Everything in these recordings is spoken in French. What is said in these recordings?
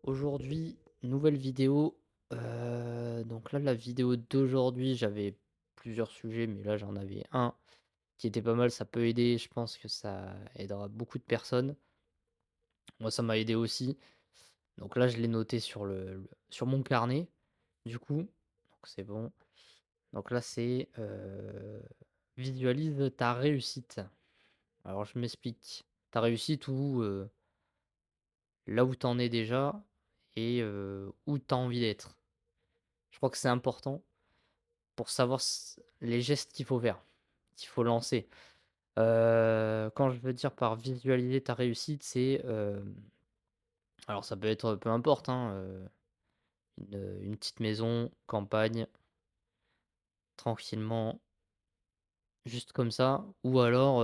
Aujourd'hui, nouvelle vidéo. Donc là, la vidéo d'aujourd'hui, j'avais plusieurs sujets, mais là, j'en avais un qui était pas mal. Ça peut aider. Je pense que ça aidera beaucoup de personnes. Moi, ça m'a aidé aussi. Donc là, je l'ai noté sur sur mon carnet, du coup. Donc c'est bon. Donc là, c'est visualise ta réussite. Alors, je m'explique. Ta réussite ou là où t'en es déjà et où t'as envie d'être. Je crois que c'est important pour savoir les gestes qu'il faut faire, qu'il faut lancer. Quand je veux dire par visualiser ta réussite, c'est, alors ça peut être peu importe, hein, une petite maison, campagne, tranquillement, juste comme ça, ou alors,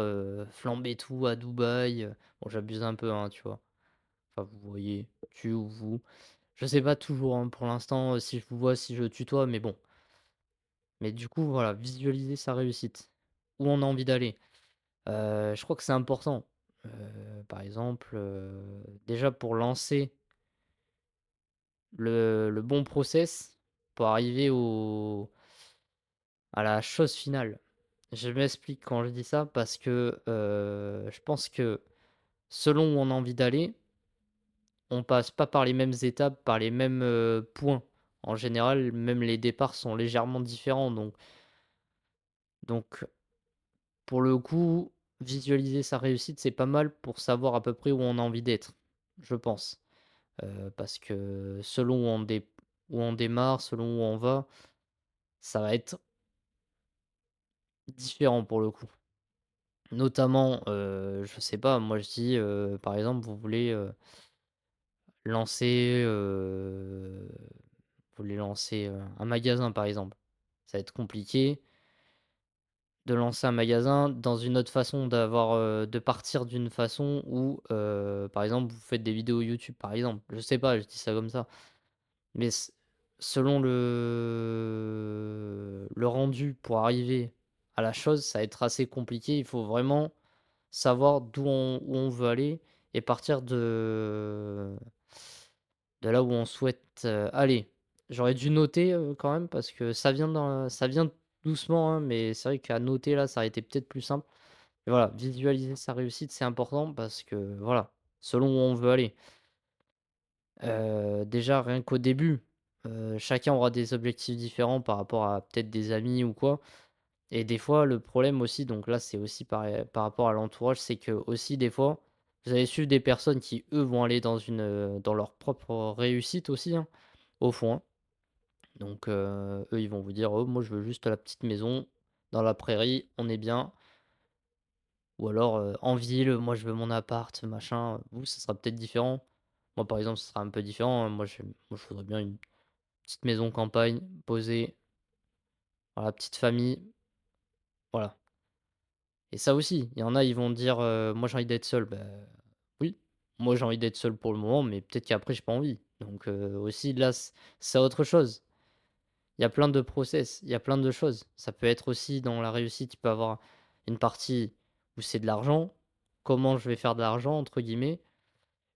flamber tout à Dubaï, bon j'abuse un peu, hein, tu vois? Enfin vous voyez, tu ou vous. Je sais pas toujours, hein, pour l'instant, si je vous vois, si je tutoie, mais bon. Mais du coup voilà, visualiser sa réussite, où on a envie d'aller. Je crois que c'est important. Par exemple, déjà pour lancer le bon process pour arriver à la chose finale. Je m'explique quand je dis ça parce que, je pense que selon où on a envie d'aller, on passe pas par les mêmes étapes, par les mêmes, points. En général, même les départs sont légèrement différents donc pour le coup, visualiser sa réussite, c'est pas mal pour savoir à peu près où on a envie d'être, je pense. Parce que selon où on démarre, selon où on va, ça va être différent pour le coup. Notamment, je sais pas, moi je dis, par exemple, lancer, vous voulez lancer, un magasin par exemple. Ça va être compliqué de lancer un magasin dans une autre façon de partir d'une façon où, par exemple, vous faites des vidéos YouTube par exemple. Je sais pas, je dis ça comme ça. Mais selon le rendu pour arriver à la chose, ça va être assez compliqué. Il faut vraiment savoir où on veut aller et partir de là où on souhaite, aller. J'aurais dû noter, quand même parce que ça vient doucement, hein, mais c'est vrai qu'à noter là, ça aurait été peut-être plus simple. Et voilà, visualiser sa réussite, c'est important parce que voilà, selon où on veut aller. Déjà rien qu'au début, chacun aura des objectifs différents par rapport à peut-être des amis ou quoi et des fois le problème aussi donc là c'est aussi par rapport à l'entourage, c'est que aussi des fois, vous allez suivre des personnes qui eux vont aller dans leur propre réussite aussi, hein, au fond, hein. Donc eux ils vont vous dire: «Oh moi je veux juste la petite maison dans la prairie, on est bien» ou alors, en ville, «Moi je veux mon appart, machin». Vous, ça sera peut-être différent. Moi par exemple, ce sera un peu différent, hein. Moi je voudrais bien une petite maison campagne, posée, voilà, petite famille, voilà. Et ça aussi, il y en a, ils vont dire, «Moi, j'ai envie d'être seul». Bah, oui, moi, j'ai envie d'être seul pour le moment, mais peut-être qu'après, j'ai pas envie. Donc aussi, là, c'est autre chose. Il y a plein de process, il y a plein de choses. Ça peut être aussi dans la réussite, il peut y avoir une partie où c'est de l'argent. «Comment je vais faire de l'argent?» entre guillemets.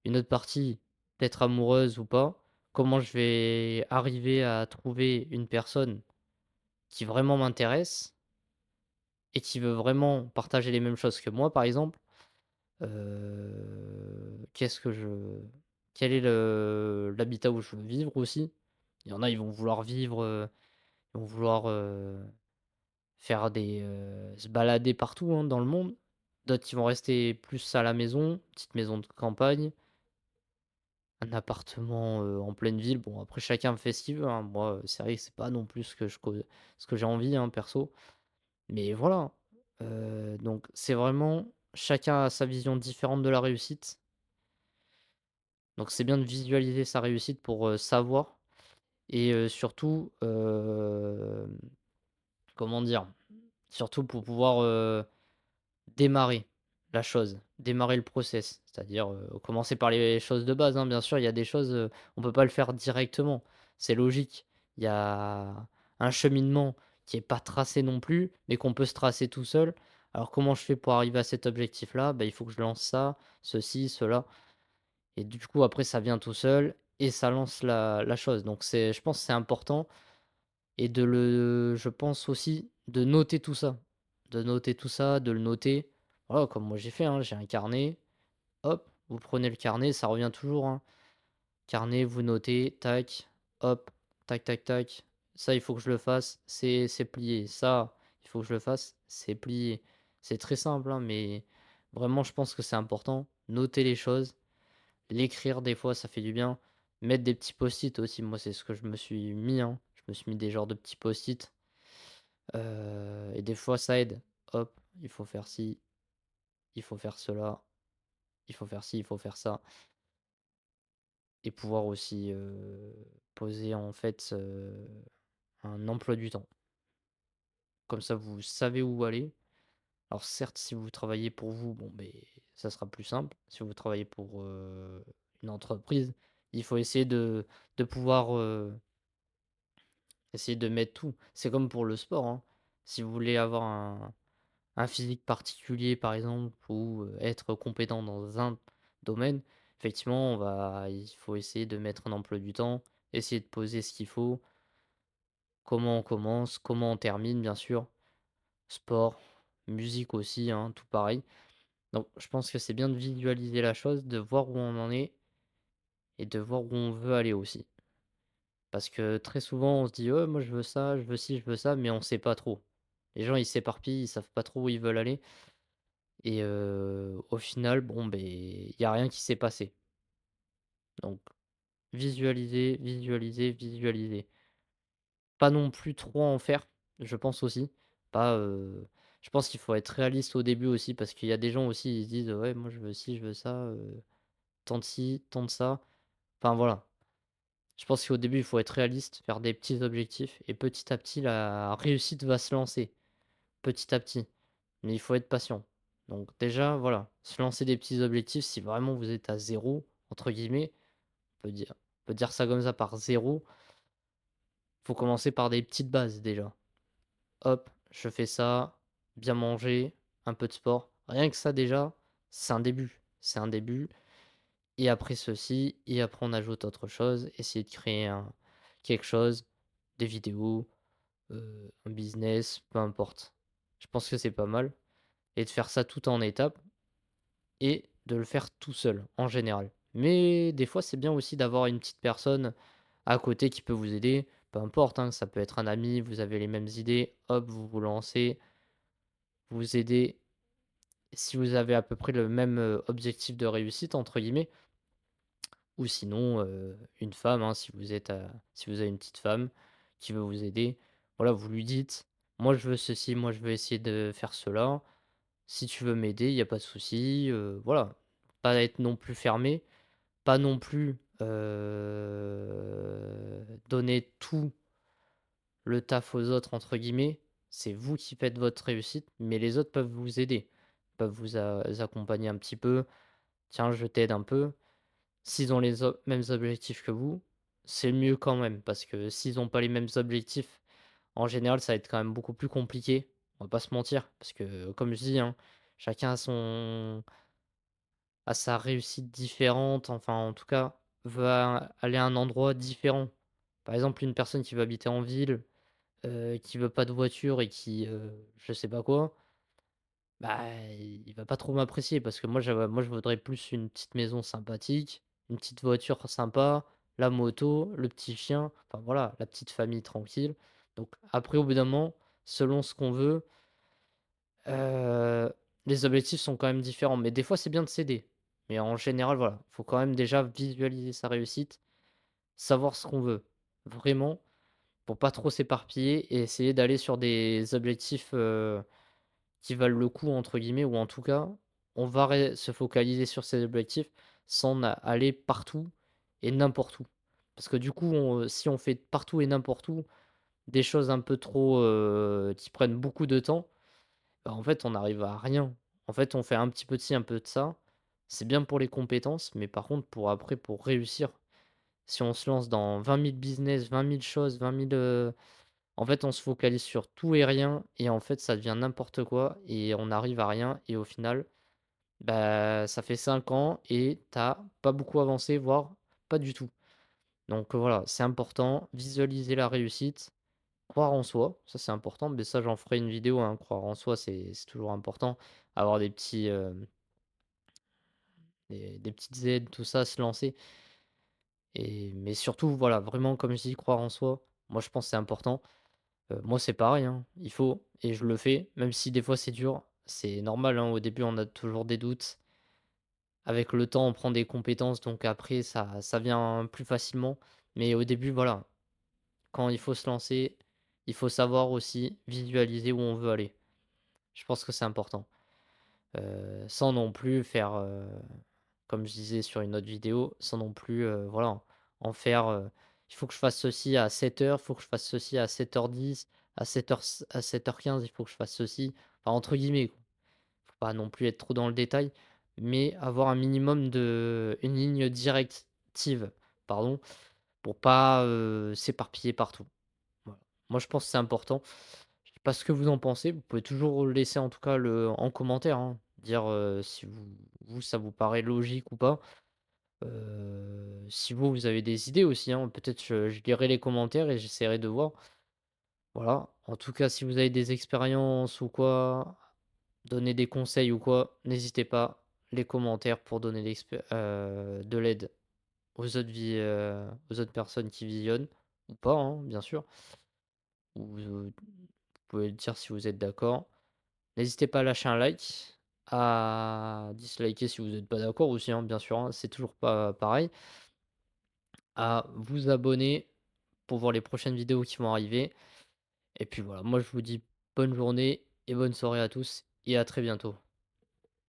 Une autre partie, peut-être amoureuse ou pas. Comment je vais arriver à trouver une personne qui vraiment m'intéresse et qui veut vraiment partager les mêmes choses que moi, par exemple. Qu'est-ce que je quel est l'habitat où je veux vivre aussi? Il y en a, ils vont vouloir vivre, ils vont vouloir, faire se balader partout, hein, dans le monde. D'autres, qui vont rester plus à la maison, petite maison de campagne, un appartement, en pleine ville. Bon, après chacun fait ce qu'il veut, hein. Moi, c'est vrai que c'est pas non plus ce que j'ai envie, hein, perso. Mais voilà, donc c'est vraiment chacun a sa vision différente de la réussite. Donc c'est bien de visualiser sa réussite pour, savoir et surtout, comment dire? Surtout pour pouvoir, démarrer la chose, démarrer le process. C'est-à-dire, commencer par les choses de base, hein. Bien sûr, il y a des choses, on peut pas le faire directement. C'est logique. Il y a un cheminement qui est pas tracé non plus, mais qu'on peut se tracer tout seul. Alors comment je fais pour arriver à cet objectif-là? Bah, il faut que je lance ça, ceci, cela et du coup après ça vient tout seul et ça lance la chose. Donc je pense que c'est important et je pense aussi de noter tout ça. De noter tout ça, de le noter. Voilà, comme moi j'ai fait, hein, j'ai un carnet, hop, vous prenez le carnet, ça revient toujours, hein. Carnet, vous notez, tac, hop, tac, tac, tac. Ça, il faut que je le fasse, c'est plié. Ça, il faut que je le fasse, c'est plié. C'est très simple, hein, mais vraiment, je pense que c'est important. Noter les choses, l'écrire des fois, ça fait du bien. Mettre des petits post-it aussi, moi, c'est ce que je me suis mis, hein. Je me suis mis des genres de petits post-it, et des fois, ça aide. Hop, il faut faire ci, il faut faire cela, il faut faire ci, il faut faire ça. Et pouvoir aussi, poser en fait, un emploi du temps. Comme ça, vous savez où aller. Alors certes, si vous travaillez pour vous, bon, ben ça sera plus simple. Si vous travaillez pour, une entreprise, il faut essayer de pouvoir, essayer de mettre tout. C'est comme pour le sport, hein. Si vous voulez avoir un physique particulier, par exemple, ou, être compétent dans un domaine, effectivement, il faut essayer de mettre un emploi du temps, essayer de poser ce qu'il faut. Comment on commence, comment on termine, bien sûr. Sport, musique aussi, hein, tout pareil. Donc, je pense que c'est bien de visualiser la chose, de voir où on en est et de voir où on veut aller aussi. Parce que très souvent, on se dit, ouais, moi je veux ça, je veux ci, je veux ça, mais on sait pas trop. Les gens, ils s'éparpillent, ils savent pas trop où ils veulent aller. Et au final, bon, ben, il y a rien qui s'est passé. Donc, visualiser, visualiser, visualiser. Pas non plus trop en faire, je pense aussi. Pas, je pense qu'il faut être réaliste au début aussi parce qu'il y a des gens aussi, ils se disent: «Ouais, moi je veux ci, je veux ça, tant de ci, tant de ça». Enfin voilà. Je pense qu'au début, il faut être réaliste, faire des petits objectifs et petit à petit la réussite va se lancer, petit à petit. Mais il faut être patient. Donc déjà, voilà, se lancer des petits objectifs si vraiment vous êtes à «zéro» entre guillemets, on peut dire ça comme ça, par zéro, faut commencer par des petites bases déjà. Hop, je fais ça, bien manger, un peu de sport. Rien que ça déjà, c'est un début. C'est un début et après ceci et après on ajoute autre chose, essayer de créer quelque chose, des vidéos, un business, peu importe. Je pense que c'est pas mal et de faire ça tout en étapes et de le faire tout seul, en général. Mais des fois, c'est bien aussi d'avoir une petite personne à côté qui peut vous aider, peu importe, hein, ça peut être un ami, vous avez les mêmes idées, hop, vous vous lancez, vous aidez. Si vous avez à peu près le même, «objectif de réussite» entre guillemets ou sinon, une femme, hein, si vous avez une petite femme qui veut vous aider, voilà, vous lui dites: «Moi je veux ceci, moi je veux essayer de faire cela. Si tu veux m'aider, il y a pas de souci», voilà. Pas être non plus fermé, pas non plus, donner tout le «taf aux autres» entre guillemets. C'est vous qui faites votre réussite, mais les autres peuvent vous aider, peuvent vous accompagner un petit peu. Tiens, je t'aide un peu. S'ils ont les mêmes objectifs que vous, c'est mieux quand même, parce que s'ils ont pas les mêmes objectifs, en général, ça va être quand même beaucoup plus compliqué. On va pas se mentir, parce que comme je dis, hein, chacun a sa réussite différente, enfin en tout cas, va aller à un endroit différent. Par exemple, une personne qui veut habiter en ville, qui veut pas de voiture et qui, je sais pas quoi. Bah, il va pas trop m'apprécier parce que moi je voudrais plus une petite maison sympathique, une petite voiture sympa, la moto, le petit chien, enfin voilà, la petite famille tranquille. Donc après au bout d'un moment, selon ce qu'on veut, heu, les objectifs sont quand même différents. Mais des fois c'est bien de s'aider. Mais en général, voilà, faut quand même déjà visualiser sa réussite, savoir ce qu'on veut, vraiment, pour pas trop s'éparpiller et essayer d'aller sur des objectifs, qui valent le coup entre guillemets ou en tout cas, on va se focaliser sur ces objectifs sans aller partout et n'importe où. Parce que du coup, si on fait partout et n'importe où des choses un peu trop, qui prennent beaucoup de temps, bah, en fait, on n'arrive à rien. En fait, on fait un petit peu de ci, un peu de ça. C'est bien pour les compétences, mais par contre pour après, pour réussir, si on se lance dans 20 000 business, 20 000 choses, 20 000, en fait, on se focalise sur tout et rien et en fait, ça devient n'importe quoi et on arrive à rien et au final, bah, ça fait 5 ans et t'as pas beaucoup avancé, voire pas du tout. Donc voilà, c'est important, visualiser la réussite, croire en soi, ça c'est important, mais ça j'en ferai une vidéo, hein, croire en soi, c'est toujours important. Avoir des petits, des petites aides, tout ça, se lancer mais surtout voilà, vraiment comme je dis, croire en soi. Moi je pense que c'est important. Moi c'est pareil, hein, il faut et je le fais, même si des fois c'est dur. C'est normal, hein, au début on a toujours des doutes. Avec le temps, on prend des compétences, donc après ça vient plus facilement. Mais au début, voilà, quand il faut se lancer, il faut savoir aussi visualiser où on veut aller. Je pense que c'est important. Sans non plus faire, comme je disais sur une autre vidéo, sans non plus, voilà, en faire, «Il faut que je fasse ceci à 7 heures, il faut que je fasse ceci à 7h10, à 7h15, il faut que je fasse ceci». Enfin, entre guillemets, quoi. Faut pas non plus être trop dans le détail, mais avoir un minimum de une ligne directive, pardon, pour pas, s'éparpiller partout. Voilà. Moi, je pense que c'est important. Je sais pas ce que vous en pensez, vous pouvez toujours laisser en tout cas le en commentaire, hein, dire, si ça vous paraît logique ou pas. Si vous avez des idées aussi, hein, peut-être je lirai les commentaires et j'essaierai de voir. Voilà. En tout cas, si vous avez des expériences ou quoi, donner des conseils ou quoi, n'hésitez pas. Les commentaires pour donner de l'aide aux autres personnes qui visionnent ou pas, hein, bien sûr. Ou, vous pouvez dire si vous êtes d'accord. N'hésitez pas à lâcher un like, à disliker si vous êtes pas d'accord aussi, hein, bien sûr, hein, c'est toujours pas pareil. À vous abonner pour voir les prochaines vidéos qui vont arriver. Et puis voilà, moi je vous dis bonne journée et bonne soirée à tous et à très bientôt.